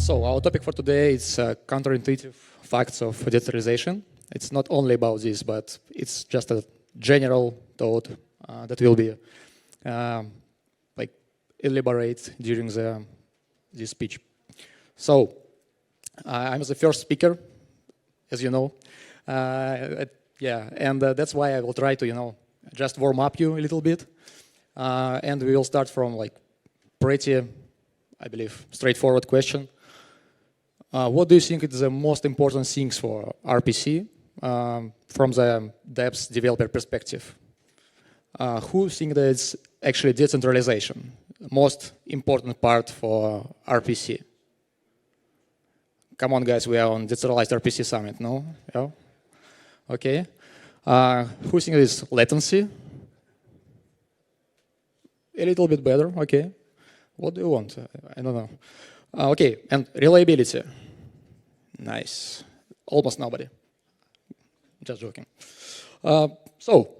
So our topic for today is counterintuitive facts of decentralization. It's not only about this, but it's just a general thought that will be like elaborate during this speech. So I'm the first speaker, as you know. Yeah, and that's why I will try to just warm up you a little bit, and we will start from like pretty, I believe, straightforward question. What do you think is the most important things for RPC from the dApps developer perspective? Who think that it's actually decentralization, most important part for RPC? Come on, guys, we are on Decentralized RPC Summit, no? Yeah? Okay. Who think it is latency? A little bit better, okay. What do you want? I don't know. Okay, and reliability. Nice. Almost nobody. Just joking. So,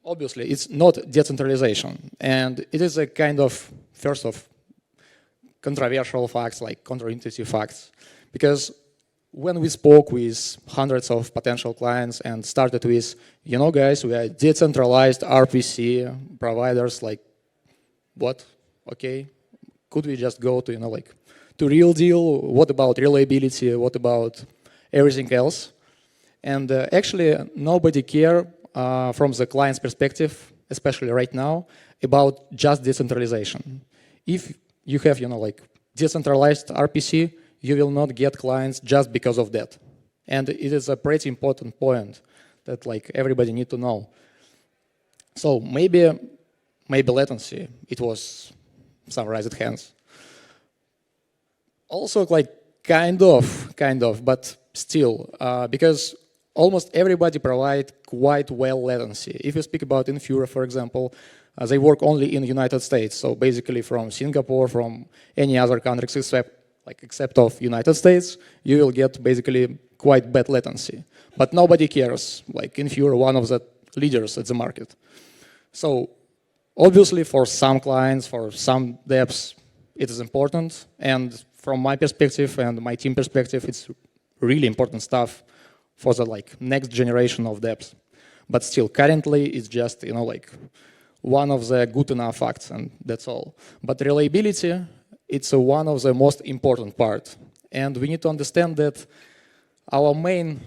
obviously, it's not decentralization, and it is a kind of first of controversial facts, like counterintuitive facts, because when we spoke with hundreds of potential clients and started with, guys, we are decentralized RPC providers, like, what? Okay, could we just go to, like, to real deal? What about reliability? What about everything else? And actually, nobody care from the client's perspective, especially right now, about just decentralization. If you have, like, decentralized RPC, you will not get clients just because of that. And it is a pretty important point that, like, everybody need to know. So maybe latency, it was some raised hands. Also, like, kind of, but still, because almost everybody provide quite well latency. If you speak about infra, for example, they work only in the United States. So basically from Singapore, from any other countries except of United States, you will get basically quite bad latency. But nobody cares, like infra, one of the leaders at the market. So obviously for some clients, for some dApps, it is important. And from my perspective and my team perspective, it's really important stuff for the next generation of dApps. But still, currently, it's just one of the good enough facts, and that's all. But reliability, it's one of the most important part. And we need to understand that our main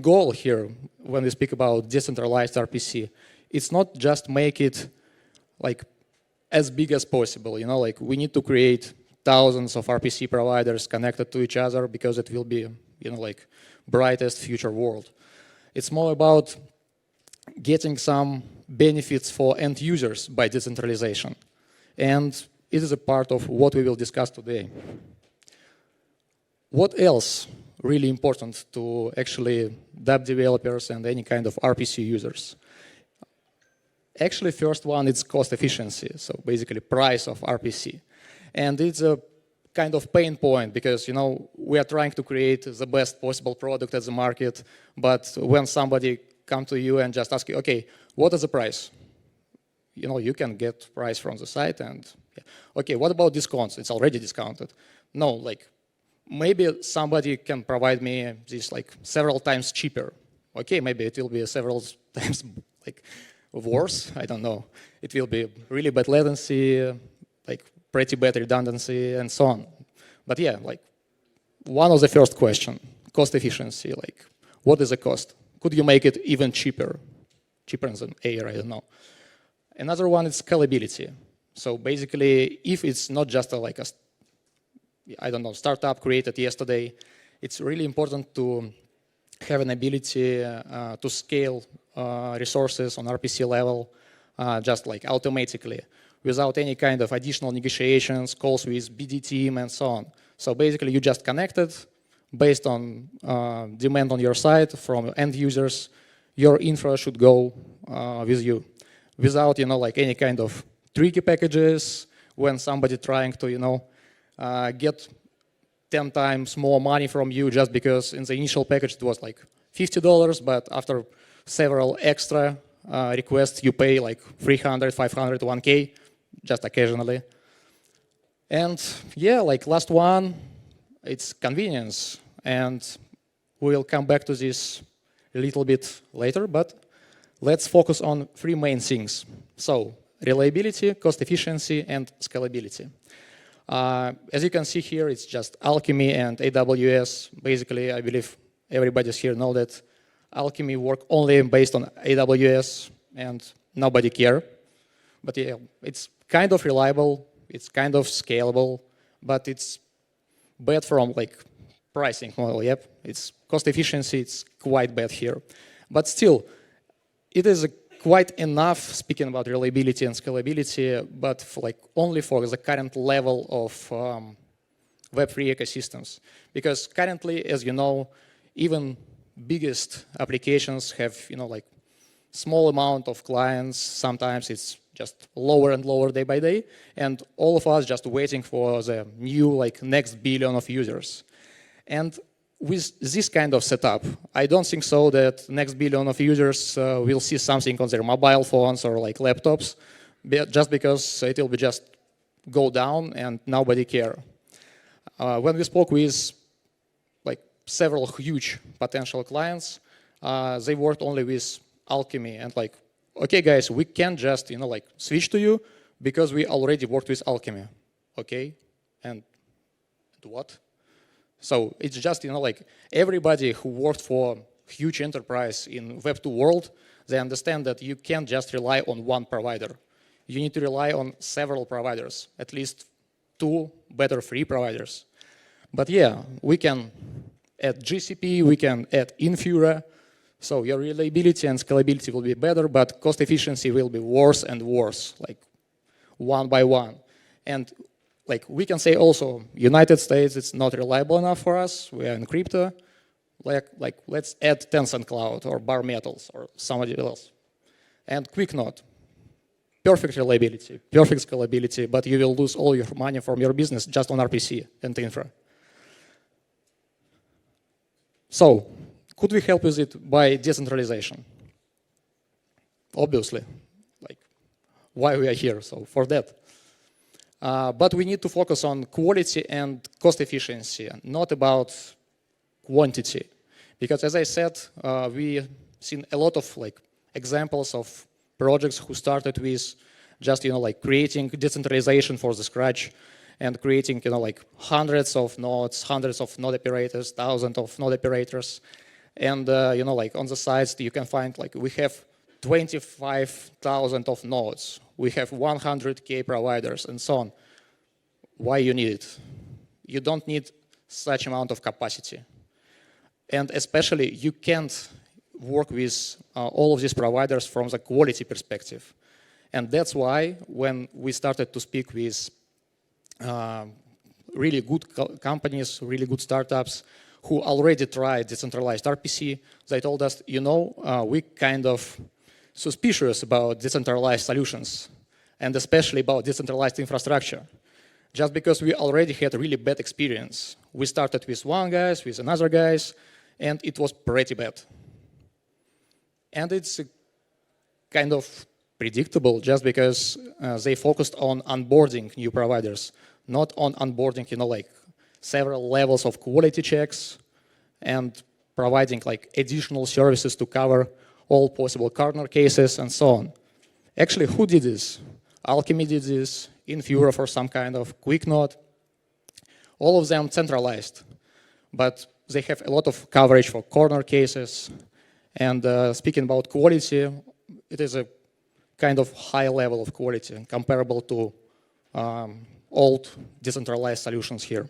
goal here, when we speak about decentralized RPC, it's not just make it as big as possible. We need to create thousands of RPC providers connected to each other because it will be, brightest future world. It's more about getting some benefits for end users by decentralization. And it is a part of what we will discuss today. What else really important to actually dApp developers and any kind of RPC users? Actually, first one, it's cost efficiency. So basically price of RPC. And it's a kind of pain point because, we are trying to create the best possible product at the market. But when somebody come to you and just ask you, okay, what is the price? You can get price from the site and, yeah. Okay, what about discounts? It's already discounted. No, maybe somebody can provide me this several times cheaper. Okay, maybe it will be several times worse, I don't know. It will be really bad latency, pretty bad redundancy and so on. But yeah, one of the first question, cost efficiency, what is the cost? Could you make it even cheaper? Cheaper than air, I don't know. Another one is scalability. So basically, if it's not just I don't know, startup created yesterday, it's really important to have an ability to scale resources on RPC level just automatically, without any kind of additional negotiations, calls with BD team, and so on. So basically, you just connected based on demand on your side from end users. Your infra should go with you, without any kind of tricky packages. When somebody trying to get 10 times more money from you just because in the initial package it was $50, but after several extra requests you pay $300, $500, $1K. Just occasionally. And yeah, like last one, it's convenience. And we'll come back to this a little bit later, but let's focus on three main things. So reliability, cost efficiency, and scalability. As you can see here, it's just Alchemy and AWS. Basically, I believe everybody's here know that Alchemy work only based on AWS and nobody care. But yeah, it's kind of reliable, it's kind of scalable, but it's bad from like pricing model. Yep, it's cost efficiency, it's quite bad here. But still, it is quite enough speaking about reliability and scalability, but for like only for the current level of Web3 ecosystems. Because currently, as you know, even biggest applications have, like small amount of clients. Sometimes it's just lower and lower day by day, and all of us just waiting for the new like next billion of users. And with this kind of setup, I don't think so that next billion of users will see something on their mobile phones or like laptops, just because it will be just go down and nobody care. When we spoke with like several huge potential clients, they worked only with Alchemy and like, okay guys, we can't just like switch to you because we already worked with Alchemy. Okay, and what? So it's just, like everybody who worked for huge enterprise in Web2 world, they understand that you can't just rely on one provider. You need to rely on several providers, at least 2, better 3 providers. But yeah, we can add GCP, we can add infra, so your reliability and scalability will be better, but cost efficiency will be worse and worse, like one by one. And like we can say also, United States, it's not reliable enough for us. We are in crypto. Like let's add Tencent Cloud or Bar Metals or somebody else. And quick note, perfect reliability, perfect scalability, but you will lose all your money from your business just on RPC and infra. So, could we help with it by decentralization? Obviously, like why we are here, so for that. But we need to focus on quality and cost efficiency, not about quantity. Because as I said, we've seen a lot of like examples of projects who started with just like creating decentralization for the scratch and creating like hundreds of nodes, hundreds of node operators, thousands of node operators. And like on the sides you can find like we have 25,000 of nodes. We have 100K providers and so on. Why you need it? You don't need such amount of capacity. And especially you can't work with all of these providers from the quality perspective. And that's why when we started to speak with really good companies, really good startups who already tried decentralized RPC, they told us, we kind of suspicious about decentralized solutions, and especially about decentralized infrastructure, just because we already had a really bad experience. We started with one guys, with another guys, and it was pretty bad. And it's kind of predictable just because they focused on onboarding new providers, not on onboarding, like several levels of quality checks and providing like additional services to cover all possible corner cases and so on. Actually, who did this? Alchemy did this, Infura for some kind of quick note. All of them centralized, but they have a lot of coverage for corner cases. And speaking about quality, it is a kind of high level of quality comparable to old decentralized solutions here.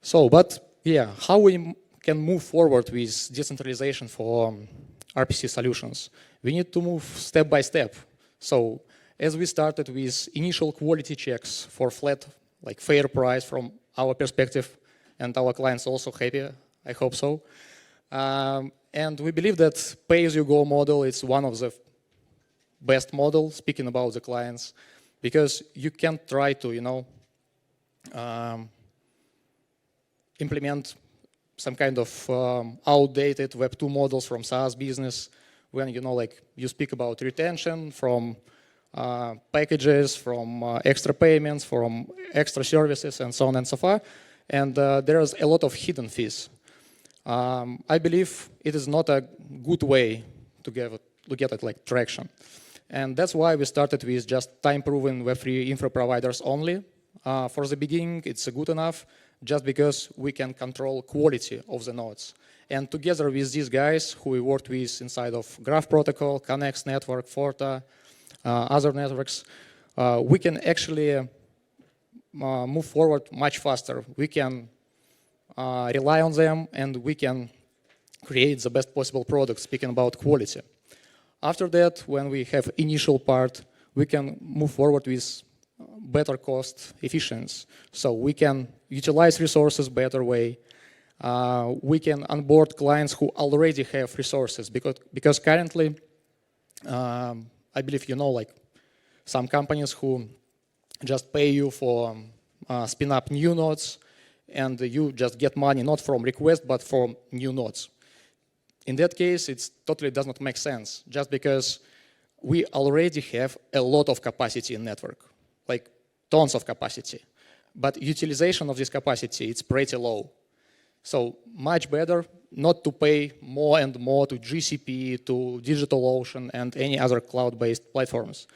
So, but yeah, how we can move forward with decentralization for RPC solutions? We need to move step by step. So, as we started with initial quality checks for flat, like fair price from our perspective, and our clients also happy, I hope so. And we believe that pay-as-you-go model is one of the best models, speaking about the clients, because you can't try to, implement some kind of outdated Web2 models from SaaS business when, like you speak about retention from packages, from extra payments, from extra services, and so on and so forth. And there's a lot of hidden fees. I believe it is not a good way to get it like traction. And that's why we started with just time-proven Web3 infra providers only. For the beginning, it's good enough just because we can control quality of the nodes. And together with these guys who we worked with inside of Graph Protocol, Connex Network, Forta, other networks, we can actually move forward much faster. We can rely on them, and we can create the best possible product, speaking about quality. After that, when we have initial part, we can move forward with better cost efficiency. So we can utilize resources better way. We can onboard clients who already have resources, because currently, I believe you know, like some companies who just pay you for spin up new nodes, and you just get money not from request but from new nodes. In that case, it totally does not make sense, just because we already have a lot of capacity in network, like tons of capacity. But utilization of this capacity, it's pretty low. So much better not to pay more and more to GCP, to DigitalOcean, and any other cloud-based platforms.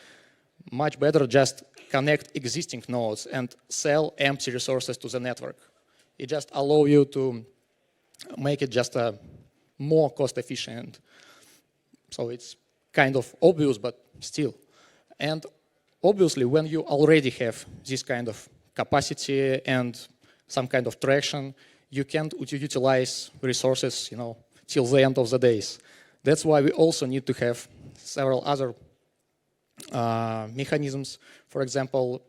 Much better just connect existing nodes and sell empty resources to the network. It just allows you to make it just a more cost-efficient. So it's kind of obvious, but still. And obviously, when you already have this kind of capacity and some kind of traction, you can't utilize resources, till the end of the days. That's why we also need to have several other mechanisms, for example,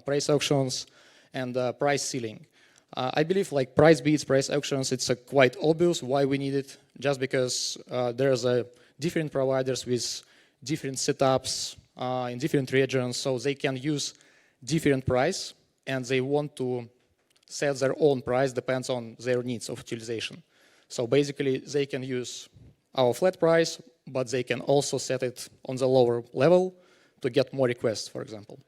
price auctions and price ceiling. I believe like price beats, price auctions, it's quite obvious why we need it, just because there's different providers with different setups in different regions, so they can use different price, and they want to set their own price, depends on their needs of utilization. So basically, they can use our flat price, but they can also set it on the lower level to get more requests, for example.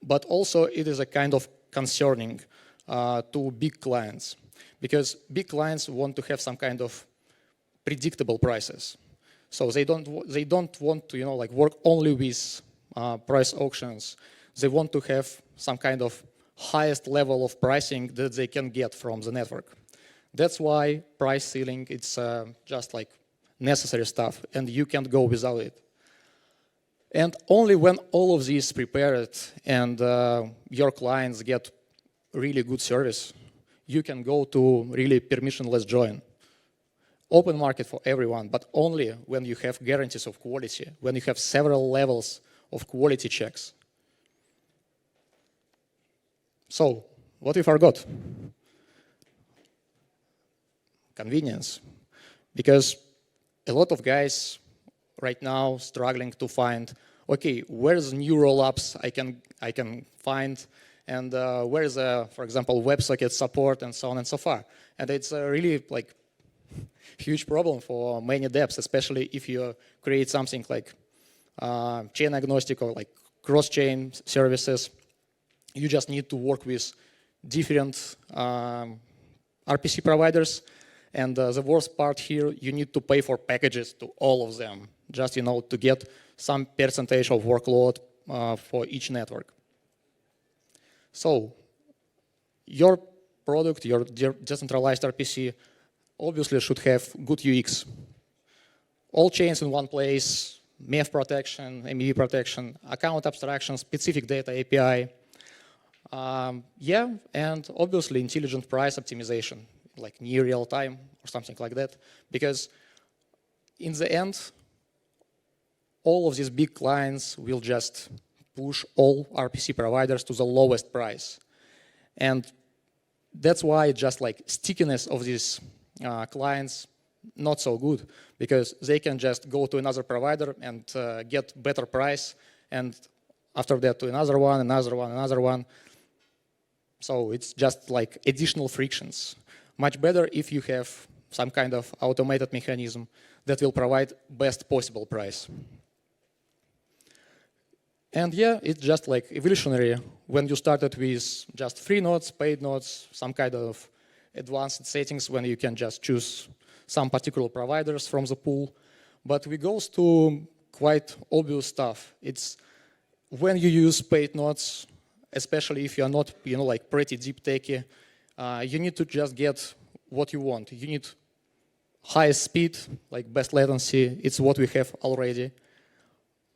But also, it is a kind of concerning to big clients, because big clients want to have some kind of predictable prices. So they don't want to work only with price auctions. They want to have some kind of highest level of pricing that they can get from the network. That's why price ceiling, it's just like necessary stuff, and you can't go without it. And only when all of this is prepared and your clients get really good service, you can go to really permissionless join. Open market for everyone, but only when you have guarantees of quality, when you have several levels of quality checks. So, what we forgot? Convenience. Because a lot of guys right now struggling to find, okay, where's new rollups I can find, and where is, for example, WebSocket support, and so on and so forth. And it's a really like huge problem for many dApps, especially if you create something like chain agnostic or like cross-chain services. You just need to work with different RPC providers. And the worst part here, you need to pay for packages to all of them, just to get some percentage of workload for each network. So your product, your decentralized RPC, obviously should have good UX. All chains in one place, MEF protection, MEV protection, account abstraction, specific data API. And obviously intelligent price optimization, like near real time or something like that. Because in the end, all of these big clients will just push all RPC providers to the lowest price. And that's why just like stickiness of these clients not so good, because they can just go to another provider and get better price, and after that to another one, another one, another one. So it's just like additional frictions. Much better if you have some kind of automated mechanism that will provide best possible price. And yeah, it's just like evolutionary. When you started with just free nodes, paid nodes, some kind of advanced settings when you can just choose some particular providers from the pool. But we go to quite obvious stuff. It's when you use paid nodes, especially if you're not, like pretty deep techie, you need to just get what you want. You need highest speed, like best latency. It's what we have already.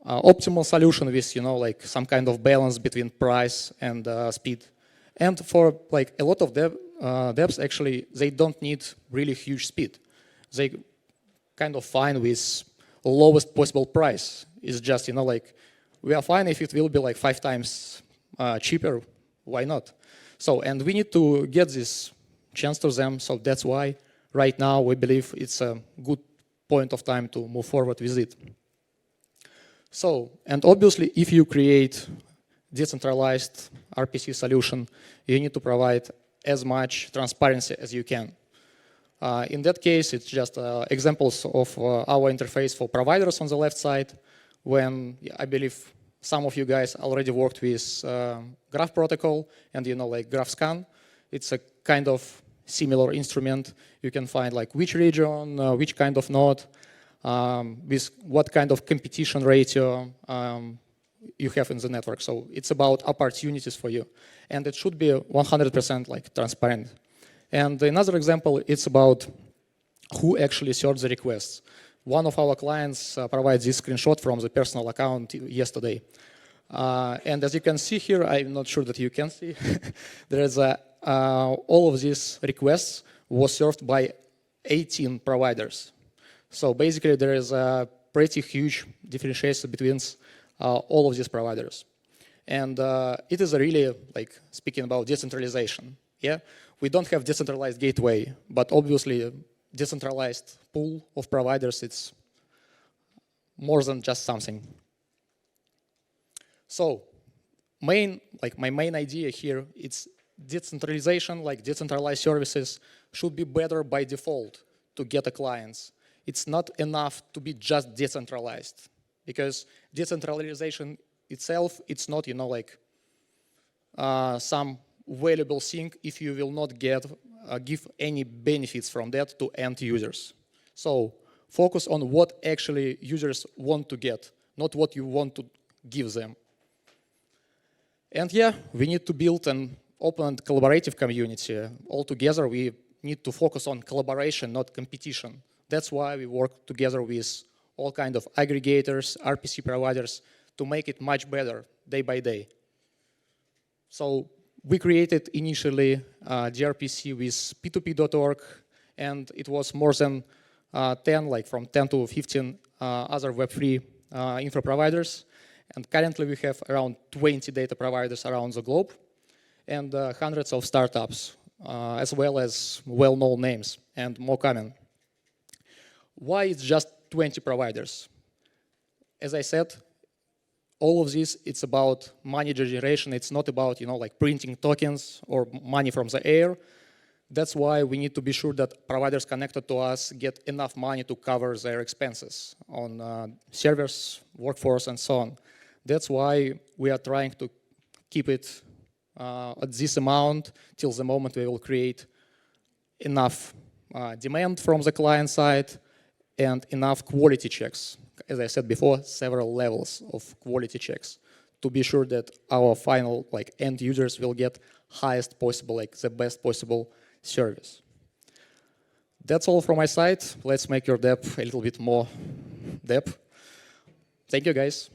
Optimal solution with, like some kind of balance between price and speed. And for like a lot of devs, actually, they don't need really huge speed. They kind of fine with lowest possible price. It's just, like we are fine if it will be like 5 times cheaper. Why not? So, and we need to get this chance to them. So that's why right now we believe it's a good point of time to move forward with it. So, and obviously, if you create decentralized RPC solution, you need to provide as much transparency as you can. In that case, it's just examples of our interface for providers on the left side, when I believe some of you guys already worked with Graph Protocol and, like GraphScan. It's a kind of similar instrument. You can find like which region, which kind of node, with what kind of competition ratio you have in the network. So it's about opportunities for you. And it should be 100% like transparent. And another example, it's about who actually serves the requests. One of our clients provides this screenshot from the personal account yesterday. And as you can see here, I'm not sure that you can see, there is all of these requests was served by 18 providers. So basically, there is a pretty huge differentiation between all of these providers. And it is really like speaking about decentralization. Yeah, we don't have decentralized gateway, but obviously decentralized pool of providers, it's more than just something. So my main idea here, it's decentralization, like decentralized services should be better by default to get the clients. It's not enough to be just decentralized, because decentralization itself, it's not, like some valuable thing if you will not give any benefits from that to end users. So focus on what actually users want to get, not what you want to give them. And yeah, we need to build an open and collaborative community. Altogether, we need to focus on collaboration, not competition. That's why we work together with all kinds of aggregators, RPC providers, to make it much better day by day. So we created initially gRPC with p2p.org, and it was more than 10, like from 10 to 15 other Web3 infra providers. And currently we have around 20 data providers around the globe, and hundreds of startups, as well as well-known names, and more coming. Why it's just 20 providers? As I said, all of this, it's about money generation. It's not about, like printing tokens or money from the air. That's why we need to be sure that providers connected to us get enough money to cover their expenses on servers, workforce, and so on. That's why we are trying to keep it at this amount till the moment we will create enough demand from the client side and enough quality checks. As I said before, several levels of quality checks to be sure that our final end users will get highest possible, the best possible service. That's all from my side. Let's make your dev a little bit more dev. Thank you, guys.